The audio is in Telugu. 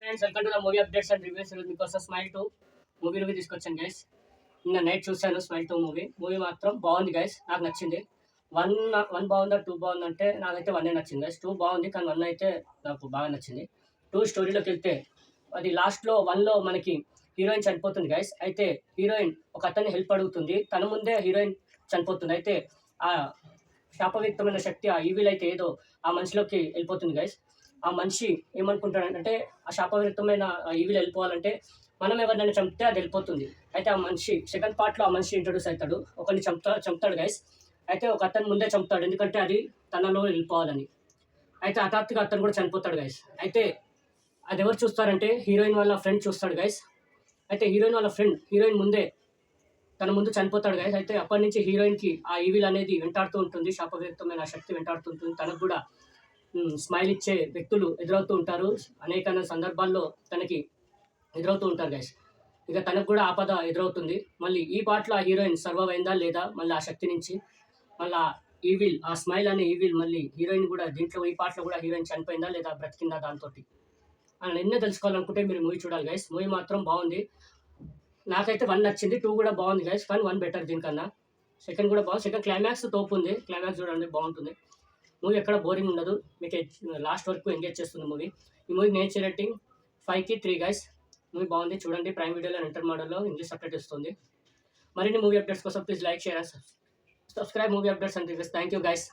Friends, welcome to the movie updates and reviews. ఈరోజు మీకోసం స్మైల్ 2 మూవీ తీసుకొచ్చాను గైస్. నిన్న నైట్ చూశాను స్మైల్ 2 మూవీ మాత్రం బాగుంది గైస్. నాకు నచ్చింది. వన్ వన్ బాగుందా, 2 బాగుందంటే నాకైతే 1 నచ్చింది గైస్. 2 బాగుంది కానీ 1 అయితే నాకు బాగా నచ్చింది. 2 స్టోరీలోకి వెళ్తే అది లాస్ట్లో 1లో మనకి హీరోయిన్ చనిపోతుంది గైస్. అయితే హీరోయిన్ ఒక అతన్ని హెల్ప్ అడుగుతుంది. తన ముందే హీరోయిన్ చనిపోతుంది. అయితే ఆ శాపవిక్తమైన శక్తి, ఆ ఈవిల్ అయితే ఏదో ఆ మనిషిలోకి వెళ్ళిపోతుంది గైస్. ఆ మనిషి ఏమనుకుంటాడంటే ఆ శాపవిరుద్ధమైన ఈవిల్ వెళ్ళిపోవాలంటే మనం ఎవరినైనా చంపితే అది వెళ్ళిపోతుంది. అయితే ఆ మనిషి సెకండ్ పార్ట్లో ఆ మనిషి ఇంట్రొడ్యూస్ అవుతాడు. ఒకరిని చంపుతాడు గైస్. అయితే ఒక అతను ముందే చంపుతాడు, ఎందుకంటే అది తనలో వెళ్ళిపోవాలని. అయితే హఠాత్తుగా అతను కూడా చనిపోతాడు గైస్. అయితే అది ఎవరు చూస్తారంటే హీరోయిన్ వాళ్ళ ఫ్రెండ్ చూస్తాడు గైస్. అయితే హీరోయిన్ వాళ్ళ ఫ్రెండ్ హీరోయిన్ ముందే తన ముందు చనిపోతాడు గైస్. అయితే అప్పటి నుంచి హీరోయిన్కి ఆ ఈవిల్ అనేది వెంటాడుతూ ఉంటుంది. శాపవిరుద్ధమైన శక్తి వెంటాడుతూ ఉంటుంది. తనకు కూడా స్మైల్ ఇచ్చే వ్యక్తులు ఎదురవుతూ ఉంటారు. అనేక సందర్భాల్లో తనకి ఎదురవుతూ ఉంటారు గైస్. ఇక తనకు కూడా ఆపద ఎదురవుతుంది. మళ్ళీ ఈ పాటలో ఆ హీరోయిన్ సర్వైవ్ అయిందా లేదా, మళ్ళీ ఆ శక్తి నుంచి మళ్ళీ ఈవిల్, ఆ స్మైల్ అనే ఈవిల్ మళ్ళీ హీరోయిన్ కూడా దీంట్లో ఈ పాటలో కూడా హీరోయిన్ చనిపోయిందా లేదా, బ్రతికిందా దాంతో అని ఎన్నో తెలుసుకోవాలనుకుంటే మీరు మూవీ చూడాలి గైస్. మూవీ మాత్రం బాగుంది. నాకైతే 1 నచ్చింది. 2 కూడా బాగుంది గైస్, కానీ 1 బెటర్ దీనికన్నా. సెకండ్ కూడా బాగుంది. సెకండ్ క్లైమాక్స్ తోపు ఉంది. క్లైమాక్స్ చూడండి, బాగుంటుంది. మూవీ ఎక్కడ బోరింగ్ ఉండదు. మీకు లాస్ట్ వరకు ఎంగేజ్ చేస్తుంది మూవీ. ఈ మూవీ నేచర్ రేటింగ్ 5కి 3 గైస్. మూవీ బాగుంది, చూడండి. ప్రైమ్ వీడియోలో ఇంటర్ మోడల్లో ఇంగ్లీష్ సబ్టైట్ ఇస్తుంది. మరిన్ని మూవీ అప్డేట్స్ కోసం please like, share and subscribe movie updates and reviews. Thank you guys.